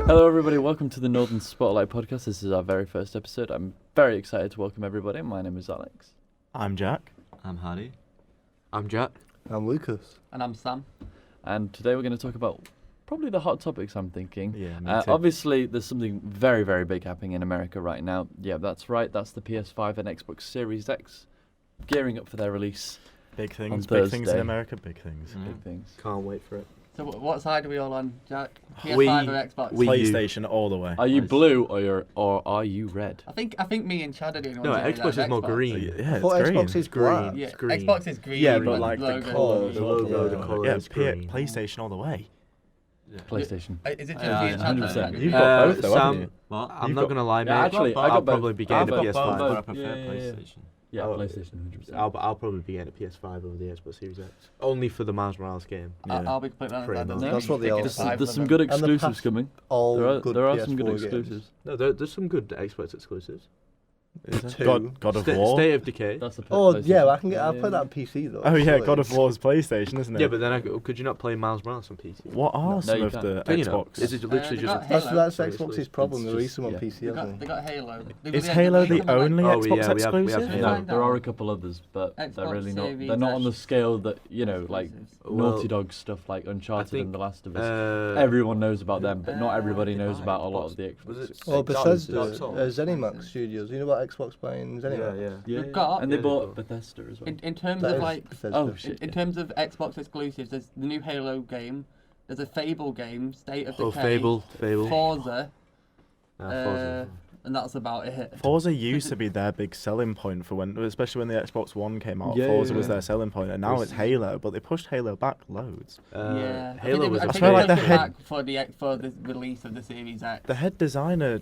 Hello, everybody. Welcome to the Northern Spotlight podcast. This is our very first episode. I'm very excited to welcome everybody. My name is Alex. I'm Jack. I'm Hardy. I'm Jack. I'm Lucas. And I'm Sam. And today we're going to talk about probably the hot topics, I'm thinking. Yeah, me too. Obviously, there's something very, very big happening in America right now. Yeah, that's right. That's the PS5 and Xbox Series X gearing up for their release. Big things. On Big things in Thursday. America. Big things. Big things. Can't wait for it. So what side are we all on, Jack? PS5 We- or Xbox? we- Wii U. PlayStation all the way. Are you Nice. blue or are you red? I think me and Chad are the only No, ones that Xbox is more green. Yeah, I it's thought green. Xbox is black. Yeah, It's green. Xbox is green. Yeah, with but like the logo. colour. The logo, the Yeah. colour Yeah, is green. PlayStation all the way. PlayStation. Is it just Yeah, me and Chad? 100%. that are You've green? got both though, haven't Sam, you? What? I'm You've not got- gonna lie, mate. Yeah, actually, I I'll got both. probably be I've getting a got PS5. both. I prefer Yeah, yeah, yeah. PlayStation. Yeah, Oh, PlayStation, 100%. I'll probably be getting a PS5 over the Xbox Series X. Only for the Miles Morales game. Yeah. I'll be completely honest. Pretty I don't much. think That's what we they should all get say. five There's of some them. good And the exclusives past- coming. All There good are some good PS4 games. exclusives. No, there's some good Xbox exclusives. Is it? Two. God of War. State of Decay. That's the Oh PlayStation. yeah, I can get. I'll play that on PC though. Oh yeah, surely. God of War's PlayStation, isn't it? Yeah, but then could you not play Miles Morales on PC? What are No, some you of can't. the Don't you know? Xbox? Is it literally they just got a Halo. That's It's Xbox's problem. just- They release them on yeah. PC, They haven't got Halo. Is Halo the only Oh, Xbox yeah, we have exclusive? Halo. No, there are a couple others, but they're Xbox really not. Series They're not on the X scale that like Well, Naughty Dog stuff, like Uncharted think, and The Last of Us. Everyone knows about them, but not everybody knows about a lot of the Was Xbox. it Well, Dark Bethesda, Souls? ZeniMax Studios. You know about Xbox buying ZeniMax? Yeah, yeah. Yeah, They've got- and they Yeah, bought they've Bethesda as well. In terms That of is like, Bethesda. Oh shit! in terms of Xbox exclusives, there's the new Halo game. There's a Fable game, State of Decay. Oh, Fable. Forza, Forza. and that's about it. Forza used to be their big selling point for when, especially when the Xbox One came out. Yeah, Forza yeah, was yeah. their selling point, and now it's Halo. But they pushed Halo back loads. Yeah, Halo was. I a think feel they like the pushed it head- back for the release of the Series X. The head designer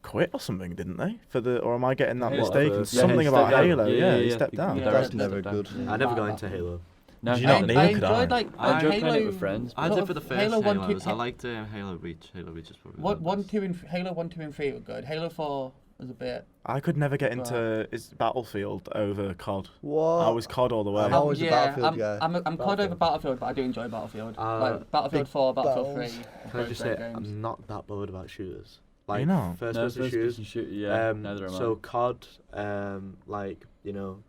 quit or something, didn't they? Or am I getting that Halo. mistaken? Yeah, Something he about stepped down. Halo. Yeah, he yeah, stepped he- down. Yeah. That's Stepped never down. good. I never got into Halo. No, Did you not need I it, could enjoyed I? like I enjoyed Halo. playing it with friends. I did for the first Halo 1, Halo. 2, I liked Halo Reach. Halo Reach is probably What the 1, best. 2, and Halo 1, 2, and 3 were good. Halo 4 was a bit. I could never get into it's Battlefield over COD. What? I was COD all the way. I'm always a Battlefield guy. I'm COD over Battlefield. Battlefield, but I do enjoy Battlefield. like Battlefield big 4, Battlefield battles. 3. Can I both just great say, games. I'm not that bothered about shooters. You know? First-person No, shooters. first-person shoot- yeah, neither am I. So COD,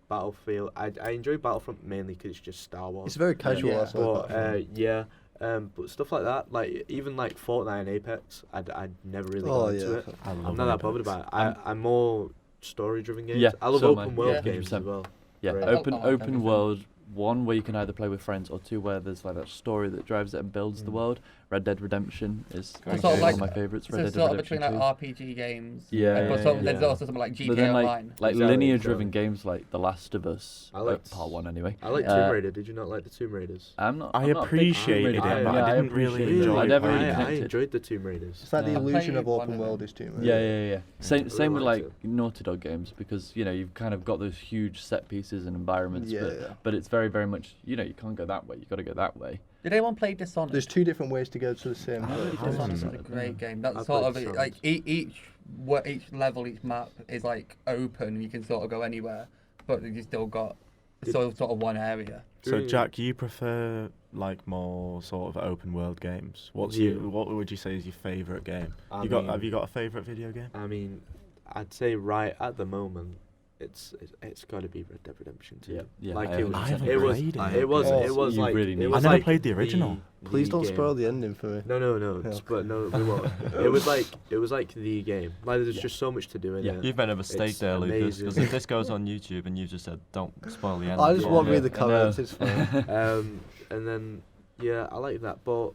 Battlefield. I enjoy Battlefront mainly because it's just Star Wars. It's very casual. Yeah. That's why But but stuff like that, like even like Fortnite and Apex, I'd never really Oh got into yeah. it. I I'm love not that Apex. bothered about it. I'm more story-driven games. Yeah, I love so am I. open world Yeah. games 100%. as well. Yeah, Great. open I like open everything. world. One where you can either play with friends, or two where there's like that story that drives it and builds the world. Red Dead Redemption is It's one sort of of my favorites. So Red it's Dead sort of Redemption between 2. like RPG games. Yeah, But yeah, there's yeah. also something like GTA But then like Online. Exactly, linear-driven exactly. games like The Last of Us, I liked- part 1 anyway. I like Tomb Raider. Did you not like the Tomb Raiders? I'm not. I I'm not a big Tomb appreciated Raider it, fan. but Yeah, I didn't really appreciated it. enjoy I it. never really I connected. enjoyed the Tomb Raiders. It's like the Yeah. illusion I of played open one of world them. is too. Yeah. Same really with liked like it. Naughty Dog games, because you've kind of got those huge set pieces and environments, Yeah, but, yeah. but it's very very much you can't go that way. You got to go that way. Did anyone play Dishonored? There's two different ways to go to the same place. Dishonored is Mm. a great game. That's I sort of played it, Dishonored. like each level, each map is like open. You can sort of go anywhere, but you still got sort of one area. So Jack, you prefer like more sort of open world games? What would you say is your favourite game? Have you got a favourite video game? I mean, I'd say right at the moment, it's got to be Red Dead Redemption 2. Yeah, like I it was. haven't It was. played it. It was. Oh, It was you like. really it need was to. I never like played the original. Please don't game. spoil the ending for me. No, Yeah. but no, we won't. It was like the game. Like there's just so much to do in Yeah. it. You've made a mistake It's there, Lucas, because amazing. if this goes on YouTube and you just said, don't spoil the end. I just Yeah. want to read Yeah. the comments. It's fine. And then I like that, but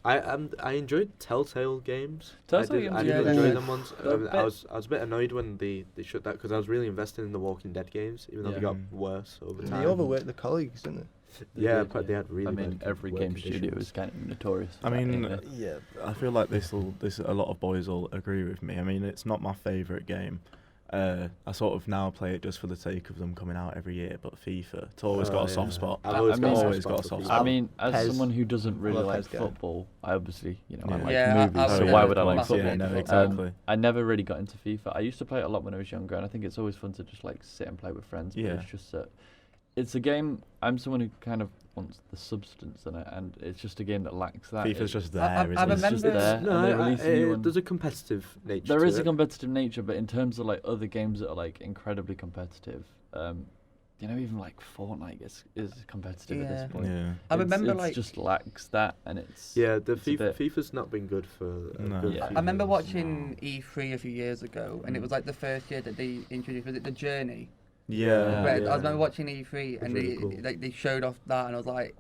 I enjoyed Telltale games. Telltale I games, did yeah, enjoy they're- them ones. they're a I bit- was a bit annoyed when they shut that because I was really invested in the Walking Dead games, even though Yeah. they got worse over time. They overworked the colleagues, didn't they? Yeah, did, but they had really. I mean, bad every work game studio conditions. is kind of notorious. for I that mean, anyway. Yeah. I feel like this a lot of boys will agree with me. I mean, it's not my favourite game. I sort of now play it just for the sake of them coming out every year. But FIFA, it's always got a soft yeah. spot. I've always I got mean- a always soft got a spot soft for spot. I mean, as Pez. someone who doesn't really Love like Pez guy. football, I obviously, I Yeah. like Yeah, movies, I so would why never would I put like my foot football? Yeah, no, into exactly. I never really got into FIFA. I used to play it a lot when I was younger, and I think it's always fun to just like sit and play with friends. But Yeah. it's just that it's a game. I'm someone who kind of wants the substance in it, and it's just a game that lacks that. FIFA's just there, I isn't it? It's just remember- there, and they release a new one. there's a competitive nature. There to is a it. competitive nature, but in terms of like other games that are like incredibly competitive, even like Fortnite is competitive at Yeah. this point. Yeah. I remember, it's like- just lacks that, and it's Yeah, the it's a bit- FIFA's not been good for. No. good Yeah. few I remember years. watching E3 a few years ago, and it was like the first year that they introduced, was it The Journey? Yeah. Where yeah. I remember watching E3, and really they, cool. like, they showed off that, and I was like,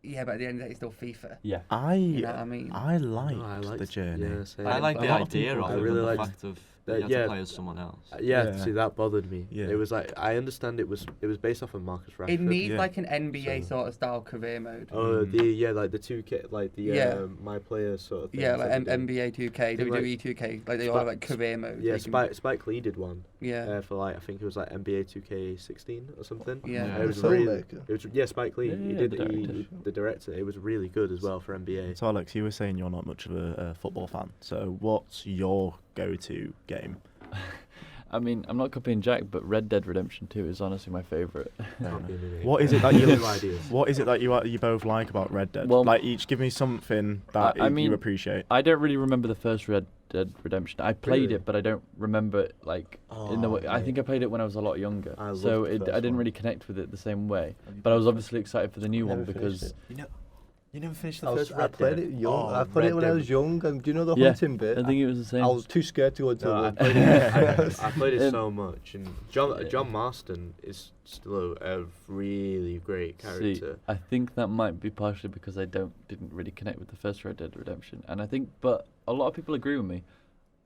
yeah, but at the end of the day, it's still FIFA. yeah. You know what I mean? I liked No, I the liked- journey. Yeah, same. I like a the lot of idea people- of I it, really and the liked fact of that- you have yeah. to play as someone else. Yeah, Yeah. see that bothered me. Yeah. It was like I understand it was based off of Marcus Rashford. It needs Yeah. like an NBA So- sort of style career mode. Oh, Mm. like the 2K, like the Yeah. my player sort of thing. Yeah, like NBA 2K, think, like, WWE 2K, like they all Spike- have like career mode. Yeah, so you can- Spike Lee did one Yeah. for like I think it was like NBA 2K16 or something. Yeah. It was The really, filmmaker? it was Spike Lee. Yeah, he yeah, did the director. the director. It was really good as well for NBA. So Alex, you were saying you're not much of a football fan. So what's your go-to game? I mean, I'm not copying Jack, but Red Dead Redemption 2 is honestly my favourite. Can't be me. What is it that you No ideas. What is it that you both like about Red Dead? Well, like each give me something that I mean, you appreciate. I don't really remember the first Red Dead Redemption. I played Really? it, but I don't remember it like in the Oh, way. I think I mate. played it when I was a lot younger, I so loved the I first didn't one. really connect with it the same way. But I was obviously excited for the new one Never finished because it. You never finished the I first I Red played Dead? it young. Oh, I played it Red when I Dead. was young. And do you know the Yeah, hunting bit? I think it was the same. I was too scared to go into No, I the played it, wood. I played it Um, so much, and John Marston is still a really great See, character. I think that might be partially because I didn't really connect with the first Red Dead Redemption, and I think, but a lot of people agree with me.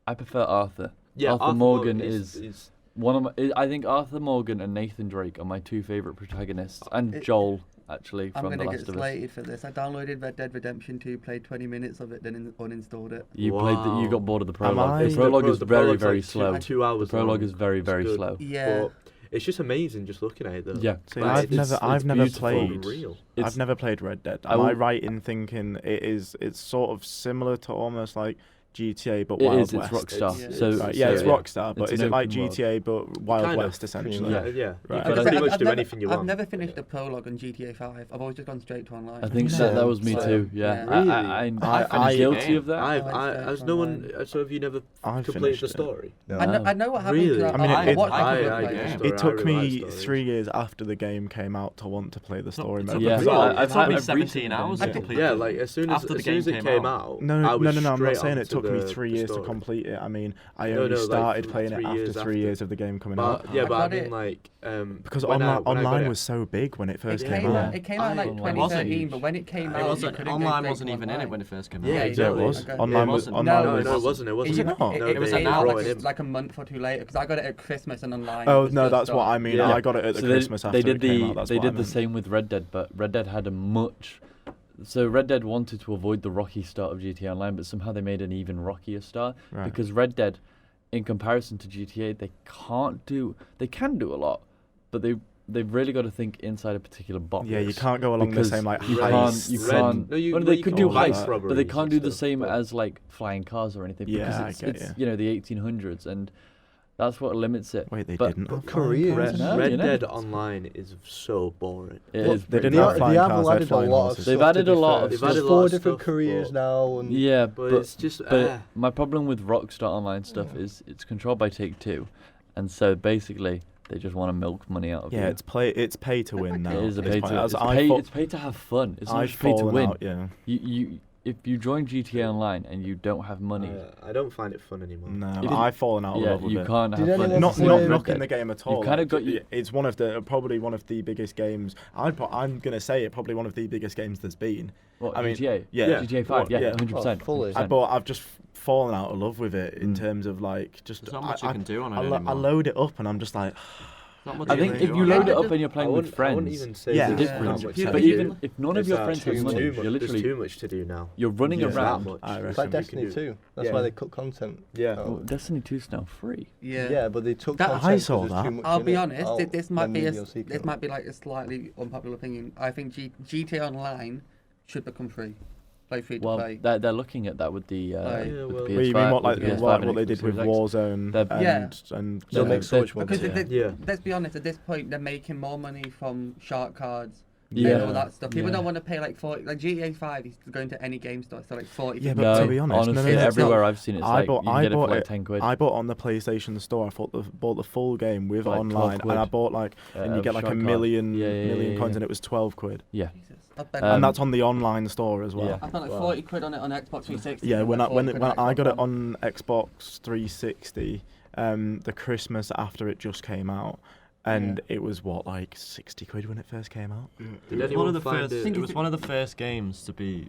I prefer Arthur. Arthur Morgan is one of my. I think Arthur Morgan and Nathan Drake are my two favorite protagonists, and It- Joel actually I'm from The gonna Last get of Us. slated for this. I downloaded Red Dead Redemption 2, played 20 minutes of it, then uninstalled it. You Wow. got bored of the Am prologue. I- The prologue is the very prologue's very like slow. 2 hours. The prologue long. is very It's very good. slow. Yeah. But it's just amazing just looking at it though. Yeah. See, Like, I've it's never beautiful. played. Real. It's- I've never played Red Dead. I Am I will- right in thinking it's sort of similar to almost like GTA but It Wild is. West? It's Rockstar. It's- So Right, yeah, it's so, Rockstar, but It's is an it like open world. GTA but Wild Kind of, West essentially? Yeah. Yeah. Right. You But can I pretty think- much do anything you I've want. never finished the prologue on GTA 5. I've always just gone straight to online. I think Yeah. that was me So, too. Yeah. yeah. Really? I'm I- guilty of that. I've, Oh, I, it's has straight no to one. online. So have you never I've completed finished the it. story? No. I know what happened. Really? 'cause I mean, I it- watched I people did play the it. story. It took I really me like stories. 3 years after the game came out to want to play the story It mode. took Yeah, me- so Really? I've it took had me I've 17 recently hours done to it. complete Yeah, it. like as soon as After the as game it came came out. out. No, I no, was no, I'm not straight saying it onto took me the 3 years to story. complete it. I mean, I No, only no, like started 3 playing it after years 3 after. years of the game coming out. But yeah, I but I got mean it. like Because when I got online it- was so big when it first It came came out. out. It came out in like Online 2013, wasn't but when it came out, It you wasn't, couldn't go online straight wasn't to even in it online. when it first came Yeah, out. Yeah, exactly. it was. Okay. Online It was. wasn't. Online No, was. no, it wasn't. It wasn't. Was it not? It It was came announced. out brought it in. like a month or two later because I got it at Christmas and online. Oh it was no, just that's what done. I mean. Yeah. I got it at the So Christmas after they did it came the out. That's they what I did the meant. same with Red Dead, but Red Dead had a much. So Red Dead wanted to avoid the rocky start of GTA Online, but somehow they made an even rockier start Right. because Red Dead, in comparison to GTA, they can do a lot, but they've really got to think inside a particular box. Yeah, you can't go along the because same like you Red- can't you heists. Red- can't. No, you- well, well, they you could can do do bank heists, but they robberies can't and do the stuff, same but- as like flying cars or anything Yeah, because I it's, get it's you. the 1800s and that's what limits it. Wait, they But- didn't. but have Koreans- flying cars? No, Red you know. Dead Online is so boring. It Well, is They pretty didn't have bad. flying they have cars. They had added a flying lot of horses. stuff. They've added to a be lot fair. of There's stuff. 4 stuff, different careers but- now, and Yeah, But, but it's just But my problem with Rockstar Online stuff is it's controlled by Take-Two, and so basically they just want to milk money out of you. Yeah, it's pay to win now. It is a It's pay fine. to As it's pay to have fun. It's not I've just pay to fallen win. out, yeah. You if you join GTA Online and you don't have money, I don't find it fun anymore. No, It- I've fallen out of yeah, love with you it. can't Did have fun. anyone Not play not Red knocking Dead. the game at all. kinda like, got you- It's one of the probably one of the biggest games. I'm gonna say it probably one of the biggest games there's been. What, I mean, GTA? yeah. GTA 5, What- yeah, yeah. 100%. Oh, fully. But I've just fallen out of love with it in Mm. terms of like just. There's not much you can do on it I anymore. load it up and I'm just like. Not much I you think can if do you on load it. it up and you're playing with I wouldn't friends, even say Yeah. it's there's different. not much Yeah, But to do. even if none of There's your that friends have too money, much- you're there's literally too much to do now. you're running Yeah. around. That much. I it's reckon like we Destiny could do- 2. That's Yeah. why they cut content. Yeah. out. Oh, Destiny 2's now free. Yeah. Yeah, but they took That- content I 'cause saw there's that. too much I'll in be it honest. out This might when be the a DLC this came might be like a slightly unpopular opinion. I think GTA Online should become free. like free to Well, play. they're looking at that with the Like- with Yeah, the well- PS5. Well, you mean what, like with the PS5 what and they did Xbox with Series X. Warzone They're- Yeah. and They'll Yeah. make Switch ones. Because yeah. Yeah. let's be honest, at this point, they're making more money from shark cards Yeah. and all that stuff. People Yeah. don't want to pay like 40. Like GTA 5, you can go into any game store, so like 40. Yeah, 50. but No, to be honest, honestly, no, everywhere I've seen it's I like bought- you I can get it for bought like it- 10 quid. I bought on the PlayStation Store. I bought the full game with For like 12 online, and I quid. bought like, and you get like a shot card. million Yeah, yeah, million yeah, coins, yeah. and it was 12 quid, Yeah. Jesus. I spent, and that's on the online store as well. Yeah. I spent like Wow. 40 quid on it on Xbox 360. Yeah, and when like I when 40 it, quid when on I got it Xbox on One. Xbox 360, the Christmas after it just came out, and it was what, like 60 quid when it first came out. Did It was one anyone of the find first. it? Think It is was it- one of the first games to be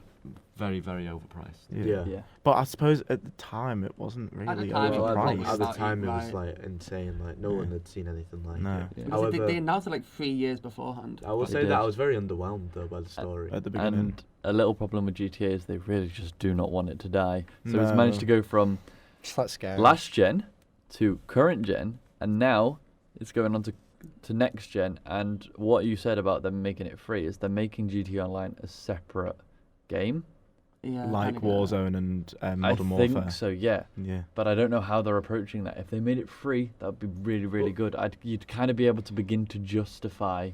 very, very overpriced. Yeah. Yeah. But I suppose at the time it wasn't the really time, it was Well, probably overpriced. at the about time, it was right. like insane. Like no Yeah. one had seen anything like No. it. Yeah. Because However, they announced it like 3 years beforehand. I will They say did. that I was very underwhelmed though by the story. At the beginning. And a little problem with GTA is they really just do not want it to die. So it's No. managed to go from Just that scary. last gen to current gen, and now it's going on to next gen. And what you said about them making it free is they're making GT Online a separate game. Yeah, Like kinda get that. Warzone and I Modern think Warfare. so, yeah. Yeah. But I don't know how they're approaching that. If they made it free, that would be really, really good. You'd kind of be able to begin to justify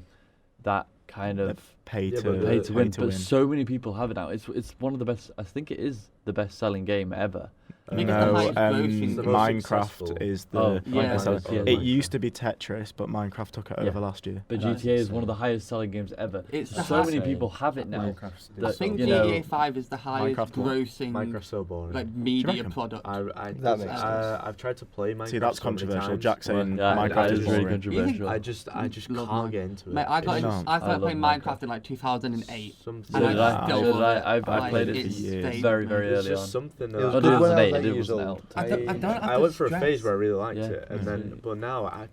that kind The of pay Yeah, to but pay to win. to But win. so many people have it now. It's one of the best. I think it is the best selling game ever. I think it's the No, highest grossing. The most Minecraft successful. is the. Oh, Yeah. Minecraft so is, yeah, it Minecraft. used to be Tetris, but Minecraft took it Yeah. over last year. But That's GTA is one of insane. the highest selling games ever. It's the So many highest- people have it now. Minecraft's I that, think you know, GTA 5 is the highest Minecraft what? grossing Minecraft's so boring. like media reckon? product. I That makes sense. I've tried to play Minecraft. See, that's so many controversial. times. Jack saying Yeah, Minecraft that is is really boring. controversial. I just Love can't Minecraft. get into it. Mate, I got It's in, not. I I started love playing Minecraft. Minecraft in like 2008. Something So And did I I. still So did love I. it. I've Like, played it for it's years. stayed very, with very me. It's early just on. something that It was I good did when I was it like wasn't years out. old. I don't have I the went for a stress. phase where I really liked Yeah. it, and then but now I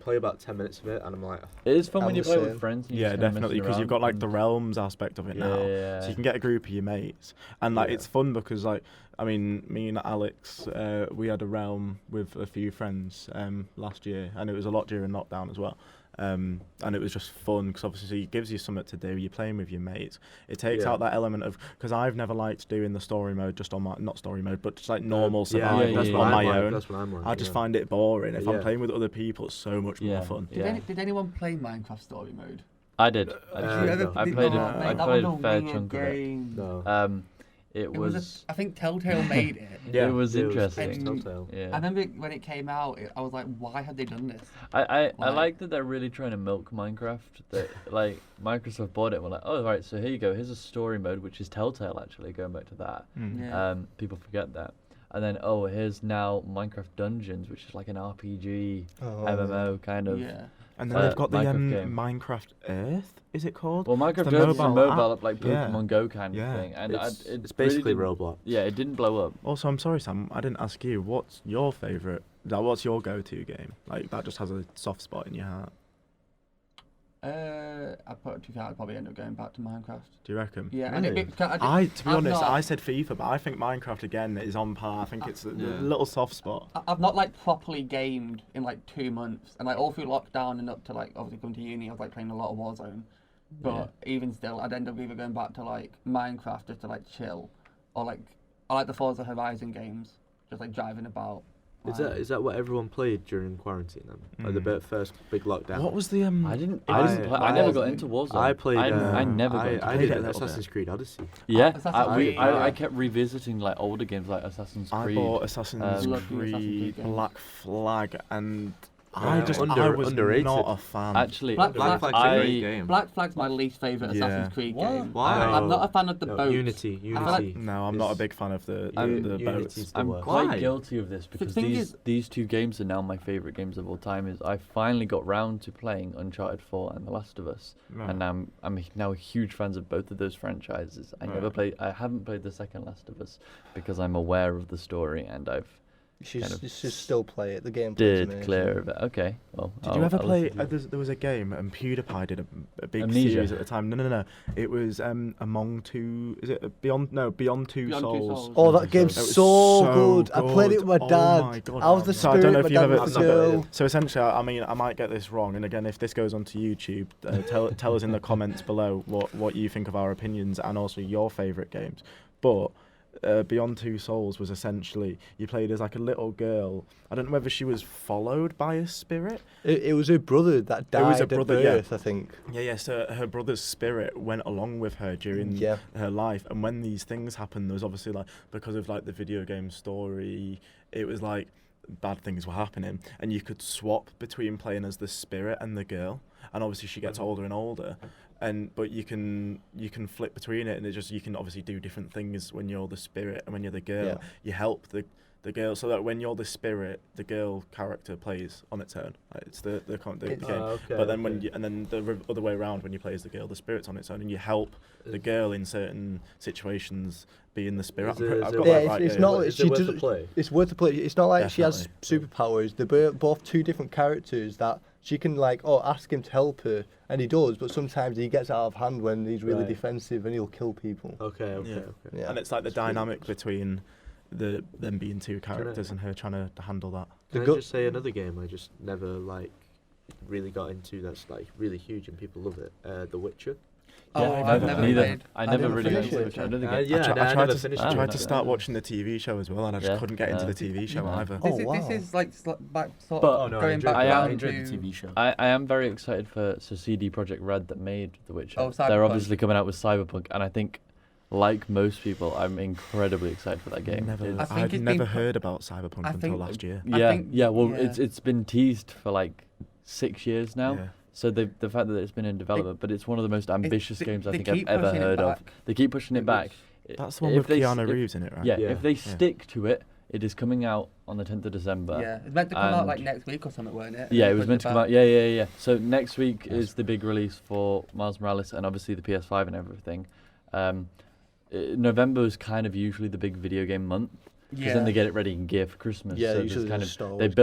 play about 10 minutes of it, and I'm like, It is fun I'm when you the play same. with friends. And you're Yeah, just kinda definitely, messing because you've got around like the and- realms aspect of it now. Yeah. So you can get a group of your mates, and like Yeah. it's fun because like I mean, me and Alex, we had a realm with a few friends last year, and it was a lot during lockdown as well. And it was just fun because obviously it gives you something to do. You're playing with your mates. It takes Yeah. out that element of, because I've never liked doing the story mode just on my, not story mode, but just like normal yeah, survival that's on what my I'm own. That's what I'm like. I just yeah. find it boring. If I'm Yeah. playing with other people, it's so much Yeah. more fun. Yeah. Did anyone play Minecraft Story Mode? I did. Uh, Actually. no. I Did- played oh, it. mate, I that played was a fair weird chunk of it. game. No. It It was. I think Telltale made it. Yeah, it was it interesting. Telltale. I Yeah. remember when it came out, I was like, why have they done this? I Like- like that they're really trying to milk Minecraft. That like Microsoft bought it and were like, oh right, so here you go. Here's a story mode, which is Telltale actually. Going back to that, Mm. Yeah. people forget that. And then here's now Minecraft Dungeons, which is like an RPG, Oh, MMO kind of. Yeah. And then Uh, they've got the Minecraft game. Minecraft Earth, is it called? Well, Minecraft the Dungeons is a mobile mobile app. app, like Yeah. Pokemon Go kind Yeah. of thing, and It's, it it's really basically didn't- Roblox. Yeah, it didn't blow up. Also, I'm sorry, Sam. I didn't ask you. What's your favourite? Like, what's your go-to game? Like that just has a soft spot in your heart. I put to I'd probably end up going back to Minecraft. Do you reckon? Yeah, Really? and To be I'm honest, not- I said FIFA, but I think Minecraft again is on par. I think it's a little soft spot. I've not like properly gamed in like 2 months, and like all through lockdown and up to like obviously going to uni, I was like playing a lot of Warzone. But even still, I'd end up either going back to like Minecraft just to like chill, or like I like the Forza Horizon games, just like driving about. Is that what everyone played during quarantine then? Like the first big lockdown. What was the I didn't. I never got into Warzone. I played. I never got into I played did it a little Assassin's Creed Odyssey. Yeah, Assassin's Creed, I yeah. kept revisiting like older games like Assassin's I Creed. bought Assassin's Love the Assassin's Creed Creed games. Black Flag, and Yeah, I was underrated. not a fan. Actually, Black Black Flag- Flag's a great game. Black Flag's my least favourite Yeah. Assassin's Creed What? game. Why? I'm not a fan of the No, boats. Unity. I feel like- Unity. No, I'm not a is- big fan of the Unity's boats. the I'm worst. quite Why? guilty of this because thing these is- these two games are now my favorite games of all time. Is I finally got round to playing Uncharted 4 and The Last of Us, Right. and I'm now huge fans of both of those franchises. I Right. haven't played the second Last of Us because I'm aware of the story and I've She's kind of should still play it. The gameplay. steered clear of it. Okay, well. Did you ever I'll play? listen to it. There was a game, and PewDiePie did a big Amnesia? series at the time. No. It was Among Two. Is it Beyond? No, Beyond Two Beyond Two Souls. Souls. Oh, that game's That was so so good. I played it with my good. dad. Oh my God. I was the So I spirit. don't know if My you've dad ever. was the girl. So essentially, I mean, I might get this wrong, and again, if this goes onto YouTube, tell us in the comments below what you think of our opinions and also your favourite games. But Beyond Two Souls was essentially you played as like a little girl. I don't know whether she was followed by a spirit. It was her brother that died It was her at brother, yeah. birth, I think. Yeah. So her brother's spirit went along with her during Yeah. her life, and when these things happened, there was obviously like because of like the video game story, it was like bad things were happening, and you could swap between playing as the spirit and the girl, and obviously she gets older and older. But you can flip between it, and you can obviously do different things when you're the spirit and when you're the girl. Yeah. You help the girl, so that when you're the spirit, the girl character plays on its own. Like, it's the game. But then when the other way around, when you play as the girl, the spirit's on its own, and you help the girl in certain situations be in the spirit. I've got that right. It's yeah. not. Is She it worth does. the play? It's worth the play. It's not like she has Definitely. superpowers. They're both two different characters that she can ask him to help her, and he does. But sometimes he gets out of hand when he's really Right. defensive, and he'll kill people. Okay. Yeah. Yeah. And it's like the That's pretty dynamic much. between them being two characters and her trying to handle that. Can The I just say another game I just never really got into that's like really huge and people love it? The Witcher. Oh, Yeah, I've never neither. played. I never didn't really finish got it. into it. I don't think Yeah, I no, I tried never to finished I tried it. to start watching the TV show as well, and I just Yeah, couldn't get into yeah. the TV show Yeah. either. Oh, This wow. is like back sort But- of Oh, no, I going enjoyed back it. I I down enjoyed to the TV show. I am very excited for CD Projekt Red that made The Witcher. Oh, They're Cyberpunk. obviously coming out with Cyberpunk, and I think, like most people, I'm incredibly excited for that game. I think I'd it's never been- heard about Cyberpunk I until think- last year. I Yeah, think- well, yeah. it's been teased for like 6 years now. Yeah. So the fact that it's been in development, but it's one of the most ambitious games I they think I've keep ever pushing it heard of. back. They keep pushing it back. That's the one If with they Keanu if- Reeves in it, right? Yeah, Yeah. if they Yeah. stick to it, it is coming out on the 10th of December. Yeah, it's meant to come out like and- next week or something, weren't it? Yeah, They it was pushed meant to come back. out. Yeah. So next week Yes. is the big release for Miles Morales and obviously the PS5 and everything. November is kind of usually the big video game month because then they get it ready in gear for Christmas. Yeah, so there's usually kind there's of Star they Wars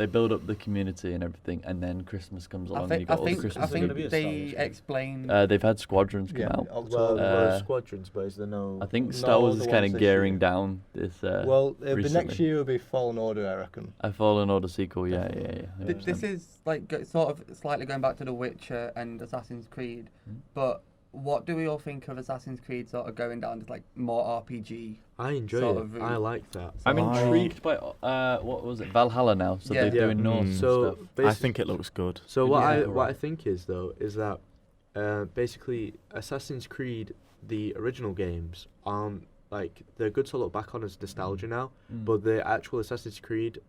build up the community and everything, and then Christmas comes along and you got all the Christmas. Is there gonna think be a they Star Wars game? explained. They've had Squadrons come Yeah, out. October. Uh, Squadrons, but is there no? I think No, Star Wars the is ones kind of this gearing year. down this. Well, it'll be next recently. year. It'll be Fallen Order, I reckon. A Fallen Order sequel. Yeah. This is like sort of slightly going back to The Witcher and Assassin's Creed, but what do we all think of Assassin's Creed sort of going down to like more RPG? I enjoy sort it. of I like that. I'm I- intrigued by what was it, Valhalla now? So Yeah. they're doing Norse and So stuff. I think it looks good. So what Yeah. I think is though is that basically Assassin's Creed, the original games aren't like they're good to look back on as nostalgia now, Mm. but the actual Assassin's Creed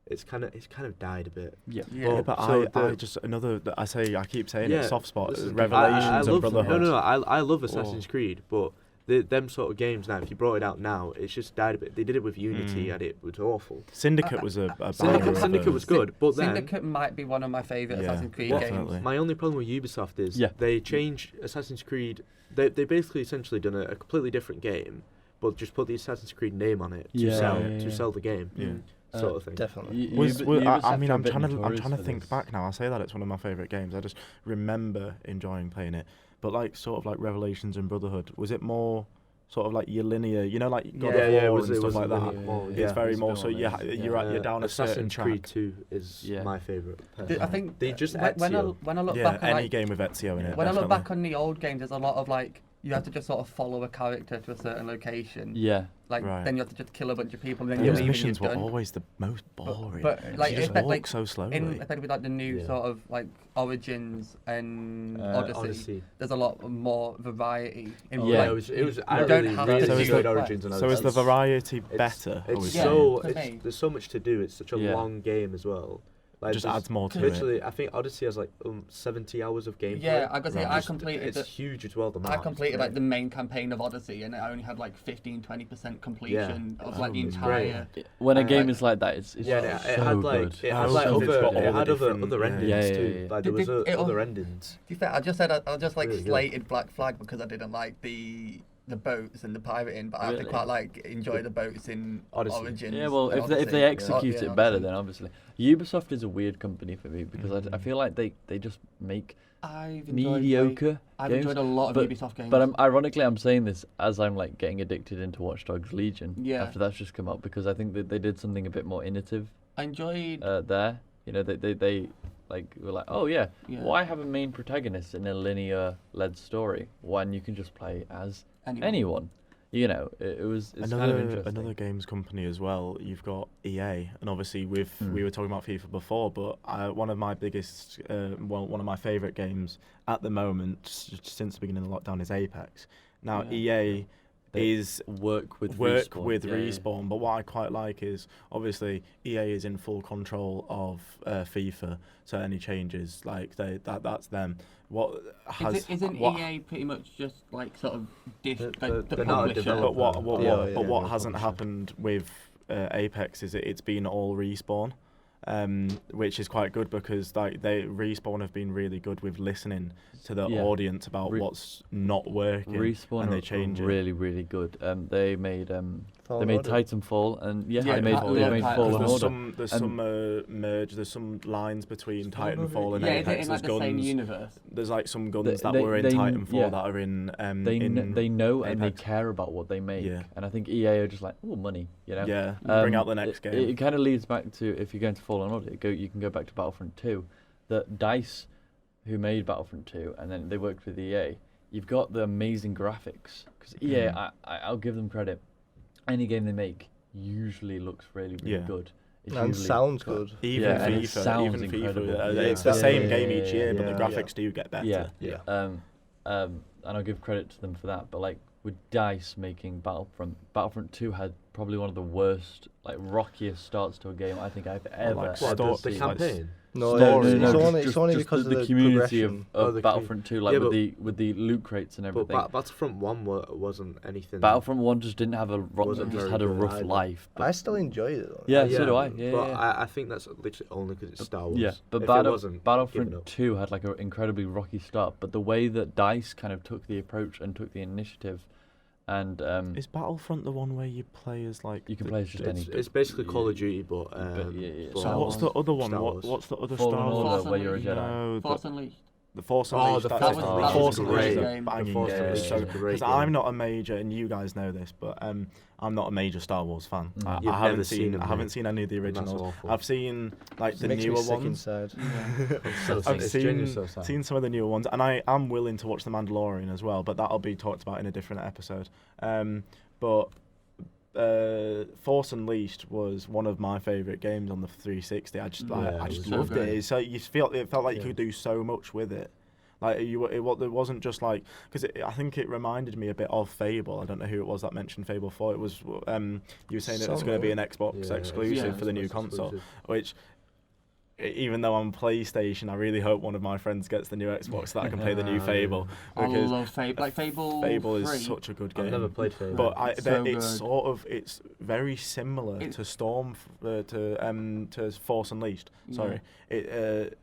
it's kind of died a bit. Yeah. Yeah. Yeah, but So I just I keep saying Yeah, it, soft spot, this is- Revelations I and love, Brotherhood. No, I love Assassin's Creed, but them sort of games now, if you brought it out now, it's just died a bit. They did it with Unity and it was awful. Syndicate was a banger Syndicate, of Syndicate was good, but then Syndicate might be one of my favourite Yeah, Assassin's Creed definitely. games. my only problem with Ubisoft is Yeah. they changed Assassin's Creed. They basically essentially done a completely different game, but just put the Assassin's Creed name on it to Yeah, sell yeah, to yeah. sell the game, Yeah. sort of thing. Definitely. I mean, I'm Ubisoft are a bit trying to notorious for think this. back now. I say that it's one of my favorite games. I just remember enjoying playing it. But like sort of like Revelations and Brotherhood, was it more sort of like your linear, like God Yeah, of yeah, it War was- and it stuff was like that? linear more, It's yeah. very It's more a bit so more like this, you're down a certain Assassin's track. Creed 2 is Yeah. my favourite. I think they just when I Ezio. look Yeah, back on any like, game with Ezio in it. when I look definitely. back on the old games, there's a lot of like you have to just sort of follow a character to a certain location. Yeah. Like Right. then you have to just kill a bunch of people, and then you Those leave missions and were you're done. always the most boring. But like you just it's walk like so slowly. in especially with like the new Yeah. sort of like Origins and Odyssey, Odyssey. there's a lot more variety. In Yeah. like, it was. I you don't really, have really to So is enjoyed the- Origins and so is the Odyssey. variety It's- better? It's or is Yeah. it- so to me. there's so much to do. It's such a Yeah. long game as well. Like just there's adds more to it. literally, I think Odyssey has like 70 hours of gameplay. Yeah, I gotta say, I Just- completed It's the- huge as well. The I map. completed like the main campaign of Odyssey, and I only had like 15-20% completion of like the it's great. entire. When a And, game like- is like that, it's Yeah, and so it had like good. it had Oh, like so it's other got all it the had different- other endings Yeah, yeah, too. yeah. Like there was It'll- other endings. To be fair, I just said I just like Really good. slated Black Flag because I didn't like the the boats and the pirating, but I Really? actually quite like enjoy the boats in Odyssey. Origins. Yeah, well, and if they Odyssey. execute Yeah, it better, Odyssey. then obviously Ubisoft is a weird company for me because I feel like they just make I've enjoyed mediocre I've games. enjoyed a lot of but- Ubisoft games. But I'm saying this as I'm like getting addicted into Watch Dogs Legion. Yeah. After that's just come out because I think that they did something a bit more innovative I enjoyed. there. You know, they like were like, oh yeah, Yeah. why have a main protagonist in a linear-led story when you can just play as Anyone. anyone? You know, it's kind of Another interesting. another games company as well. You've got EA, and obviously we were talking about FIFA before, but one of my biggest, one of my favourite games at the moment since the beginning of the lockdown is Apex. Now Yeah. EA They is work with Respawn, but what I quite like is obviously EA is in full control of FIFA, so any changes like that's them. What has Isn't what, EA pretty much just like sort of They're the not a publisher? developer. But what Yeah, what hasn't happened with Apex is it's been all Respawn, which is quite good because like Respawn have been really good with listening to the audience about what's not working. Respawn and they are change it. really, really good. They made Fallen they made Order. Titanfall, and Yeah, they made Titanfall. Fallen There's Order. some merge. There's some lines between Titanfall and Yeah, is it Apex. in like There's the same guns. universe? There's like some guns They- that they- were in they- Titanfall yeah. that are in They know and they Apex. care about what they make, Yeah. and I think EA are just like, oh, money, you know. Yeah, bring out the next game. It kind of leads back to if you're going to Fallen Order, you can go back to Battlefront 2. That DICE, who made Battlefront 2, and then they worked with EA. You've got the amazing graphics because EA, I'll give them credit. Any game they make usually looks really, really Yeah. good. It's And usually- sounds good. Even Yeah, and it FIFA, sounds even incredible. FIFA, Yeah. it's the Yeah. same Yeah, game yeah, each year, but the yeah. graphics do get better. Yeah. Yeah. And I'll give credit to them for that. But like with DICE making Battlefront 2 had probably one of the worst, like rockiest starts to a game I think I've ever like What, Story- the seen. campaign? No, Story. it's No, only Just because of the community progression. Oh, of the Battlefront 2, like yeah, with the loot crates and But everything. Battlefront 1 wasn't anything. Battlefront 1 just didn't have Wasn't just very had a good rough either. life. I still enjoyed it though. Yeah, so do I. Yeah, but yeah. I think that's literally only because it's Star Wars. Yeah, but if it wasn't, give it Battlefront up. 2 had like an incredibly rocky start, but the way that DICE kind of took the approach and took the initiative, and Is Battlefront the one where you play as like? you can the- play as just any. It's basically Call of Duty, but yeah. but- So what's the other one? Star Wars. What's the other Fallen Star Order, Wars? where you're a Jedi. No, Force Unleashed. the Force Oh, Unleashed. the that's Force it. Unleashed Force is a Unleashed great is a game. banging The Force game. Unleashed So, is a great because game. I'm not a major, and you guys know this, but I'm not a major Star Wars fan. Mm. I You've haven't never seen them, I haven't mate. seen any of the And that's originals. awful. I've seen like the Makes me newer sick ones. inside. So I've it's genuinely seen so sad. seen some of the newer ones, and I am willing to watch The Mandalorian as well, but that'll be talked about in a different episode. But Force Unleashed was one of my favourite games on the 360. I just Yeah, I it just was loved so it. good. So it felt like you Yeah. could do so much with it. Like it wasn't just like because I think it reminded me a bit of Fable. I don't know who it was that mentioned Fable 4. It was you were saying it was going to be an Xbox Yeah, exclusive yeah, for the new Xbox console, exclusive. which. Even though I'm PlayStation, I really hope one of my friends gets the new Xbox so that I can play the new Yeah. Fable. I Because love Fable. Like Fable. Fable is 3. such a good game. I've never played Fable. But It's so it's good. it's very similar It- to Storm to Force Unleashed. Sorry, it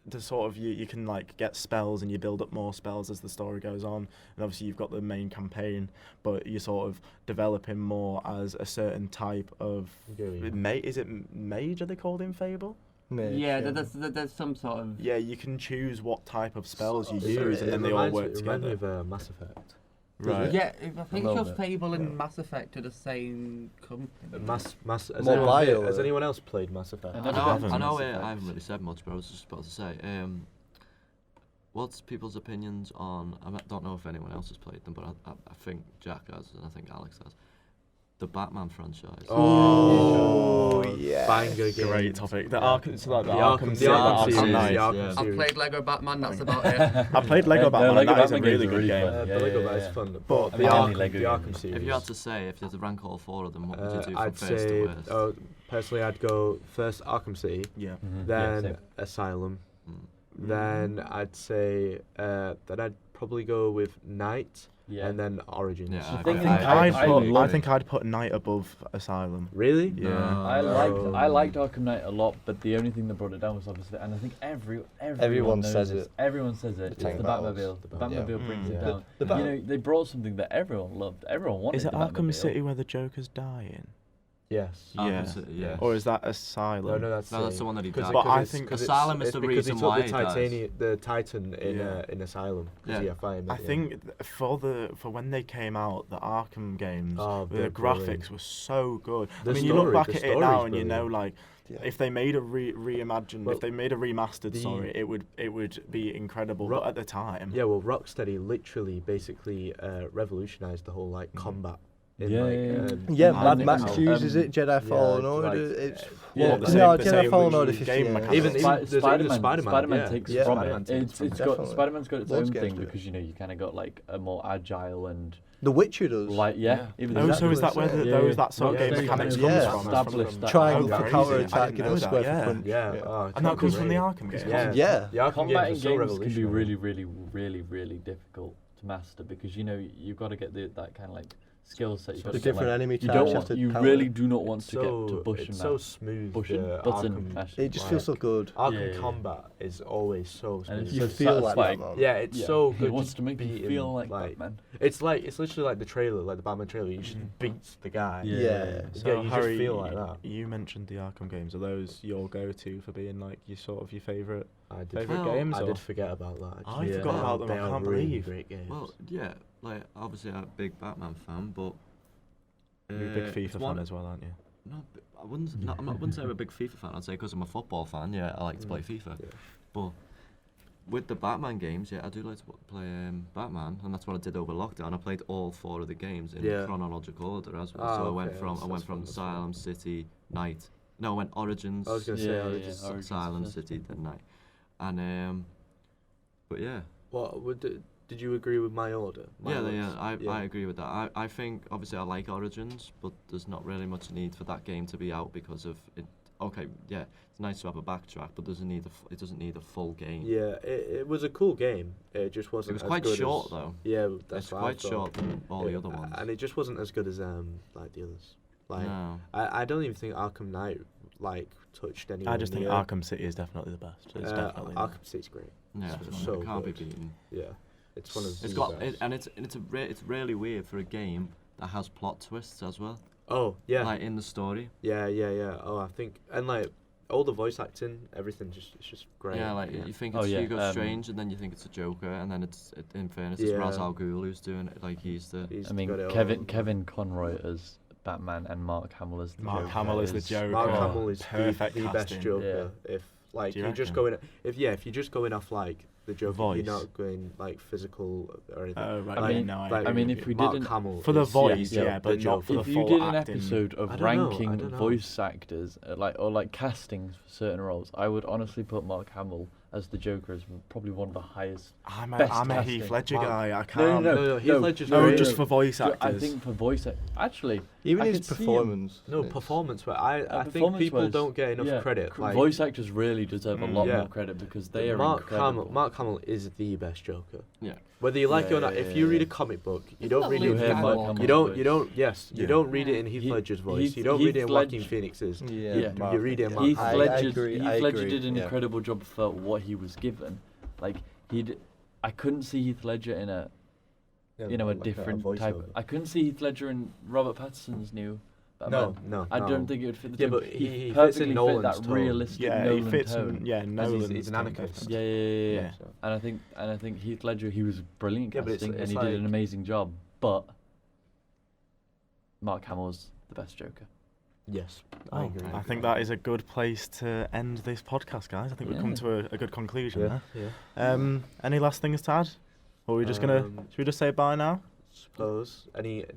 the sort of you can like get spells and you build up more spells as the story goes on, and obviously you've got the main campaign, but you're sort of developing more as a certain type of is it mage? Are they called in Fable? Mage, Yeah, there's some sort of. Yeah, you can choose what type of spells you It- use, and it then they all reminds work me- it reminds me together. of Mass Effect. Right. Yeah, I think little just bit. Fable and Mass Effect are the same company. Has More has bio, anyone else played Mass Effect? I I never know, haven't. I know Mass Effect. I haven't really said much, but I was just about to say, what's people's opinions on, I don't know if anyone else has played them, but I think Jack has, and I think Alex has, the Batman franchise. Oh, yeah. Banger game. Great topic. The Arkham, so like the The Arkham, Arkham series, series. Knight. The Arkham Yeah. I've series. played Lego Batman. That's about it. I played Lego No, Batman. Lego and that is a Batman really games are good game. fun. The Yeah, Lego yeah, Batman yeah. is fun. But But the the Arkham Arkham series. series. If you had to say, if you had to rank all four of them, what would you do from I'd first say, to worst? personally, I'd go first Arkham City, Yeah. then same. Asylum, Mm. then I'd say, then I'd probably go with Knight, Yeah. and then Origins. Yeah, The I thing think is, I think I'd put Knight above Asylum. Really? Yeah. I liked Arkham Knight a lot, but the only thing that brought it down was obviously, and I think everyone knows says this. it. Everyone says it. The tank It's the battles. Batmobile. The Yeah. Batmobile brings it Yeah. down. The You know, they brought something that everyone loved. Everyone wanted. Is it the Arkham Batmobile. City where the Joker's dying? Yes. Arkham City, yeah. Or is that Asylum? No, that's No, that's the one that he died. But I think Asylum is the reason why he dies. the Titan in Yeah. In Asylum. 'Cause Yeah. fired him I at the think end. for when they came out, the Arkham games, Oh, the they're graphics brilliant. were so good. The I mean, you look story- back the at it now story's and you know, brilliant. like, Yeah. if they made a reimagined, Well, if they made a remastered, the- it would be incredible. Ro- but at the time, Yeah, well, Rocksteady literally basically revolutionized the whole like combat. In, Yeah, like, yeah, Yeah, I Mad think Max so. uses it. Jedi Fallen yeah, Order. like, It's yeah, Well, the the same- no, the Jedi same Fallen original Order game 50. mechanics. Even- Spi- there's even Spider-Man, Spider-Man, Spider-Man yeah. takes Yeah. from Spider-Man it. takes It's from got Definitely. Spider-Man's got its Loads own of games thing do it. because you kind of got like a more agile and The Witcher does. like even Oh, so is that where Exactly. that sort of Yeah, game yeah. mechanics Yeah. comes Yeah. from? Established that. Trying Oh, for crazy. counter I attack, didn't you know, know square that, for punch. Yeah. Yeah. Oh, And that comes from the great. Arkham games. Yeah. Yeah. The Arkham combat in games are so games can be revolutionary. really difficult to master because you've got to get that kind of like skill set. You've got The to get, different like, enemy you types don't you have want, to you counter. really do not want to get to bush it's and so mash. smooth. Bush and the button Arkham, mash. It just feels so good. Arkham Yeah. combat is always so smooth. And it's You so feel like that, satisfying. man. Yeah, it's Yeah. so He good. wants just to make you beating, feel like Batman. It's literally like the trailer, like the Batman trailer. You just beats the guy. Yeah. Yeah. So Yeah, you just Harry, feel like that. you mentioned the Arkham games. Are those your go-to for being like your favourite? I did. Favourite Well, games? I or? did forget about that. I Actually. forgot about them. They I are can't really believe. great games. Well, yeah, like obviously I'm a big Batman fan, but You're a big it's FIFA one- fan as well, aren't you? No, I wouldn't. No, I wouldn't say I'm a big FIFA fan. I'd say because I'm a football fan. Yeah, I like to play FIFA. Yeah. But with the Batman games, yeah, I do like to play Batman, and that's what I did over lockdown. I played all 4 of the games in Yeah. chronological order as well. Ah, so I okay, went from that's fun, that's fun. Asylum, City, Night. No, I went Origins. I was gonna say Yeah, Origins. yeah, Origins Asylum, first. City, then Night, and but yeah. What did you agree with my order? Yeah, Mine yeah, was- I agree with that. I think obviously I like Origins, but there's not really much need for that game to be out because of it. Okay, yeah, it's nice to have a backtrack, but it doesn't need a full game. Yeah, it was a cool game. It just It wasn't. was as quite good short as, though. Yeah, that's It's what I quite thought. short than all the other ones. and it just wasn't as good as like the others. Like No. I don't even think Arkham Knight like touched anyone. I just think Arkham City is definitely the best. It's definitely the- Arkham City's great. Yeah, It's it's so it can't good. be beaten. Yeah, it's one of It's the got best. and it's really weird for a game that has plot twists as well. Oh yeah, Like in the story. yeah. Oh, I think and like all the voice acting, everything it's just great. Yeah, like you think Oh, it's yeah, Hugo Strange, and then you think it's a Joker, and then in fairness, it's Yeah. Ra's al Ghul who's doing it. Like he's the. He's I mean, got it all. Kevin Conroy as Batman and Mark Hamill as the Mark Joker. Hamill is the Joker. Mark Oh, Hamill is perfect the best casting. Joker. If like Do you you're just reckon? going if you're just going off like the Joker, Voice. you're not going like physical or anything. Oh right, I mean- no, I like, agree mean, with if you. we Mark did an- Hamill For the is- voice, yeah, yeah, but the not for Joker. the If full you did an acting. episode of I don't know, ranking I don't know. voice actors, like castings for certain roles, I would honestly put Mark Hamill as the Joker as probably one of the highest. I'm best a casting. Heath Ledger Mark- guy. I No, can't. no, Heath Ledger's No, great. just for voice actors. I think for voice actually, Even I his could see him. performance. No, it's- performance, but I think performance people wise, don't get enough yeah, credit. Like, voice actors really deserve a lot Yeah. more credit because they are Mark incredible. Hamill is the best Joker. Yeah. Whether you like it or not, Yeah, if you yeah, read a yeah. comic book, you It's don't not read Luke it. hear In Mark Skywalker. Hamill's you don't. voice. You don't. Yes, Yeah. you don't read it in Heath He- Ledger's voice. Heath- You don't read it in Heath Joaquin Ledger- Phoenix's. Yeah. You read it in Mark Heath Hamill. Ledger, agree, Heath I Ledger agree, did an yeah. incredible job for what he was given. Like I couldn't see Heath Ledger in a a different type. I couldn't see Heath Ledger in Robert Pattinson's new Batman. No. I don't think it would fit the Yeah, tone. but he fits in perfectly fit Nolan's that tone. realistic Yeah, Nolan he fits. tone. Yeah, Nolan. he's an anarchist. Yeah. Yeah. And I think Heath Ledger, he was brilliant Yeah, but casting, it's and he like- did an amazing job. But Mark Hamill's the best Joker. Yes, Oh, I agree. I think that is a good place to end this podcast, guys. I think we've come to a good conclusion Yeah. there. Any last things to add? Or are we just gonna? Should we just say bye now? Suppose.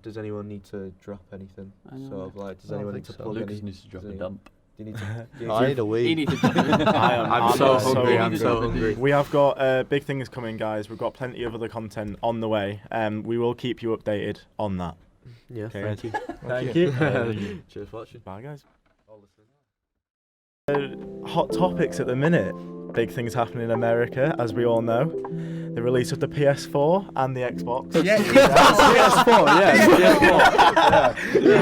Does anyone need to drop anything? I don't Sort of like. Does I don't anyone need think to so. plug Lucas any? needs to drop does a any- dump. Do you need to? do you I need a He wee. needs to I'm so hungry. I'm so hungry. hungry. We have got big things coming, guys. We've got plenty of other content on the way. We will keep you updated on that. Yeah, Okay, thank you. Thank you. Cheers for watching. Bye, guys. Hot topics at the minute. Big things happening in America, as we all know. the release of the PS4 and the Xbox. Yeah, PS4, yeah. PS4. Yeah.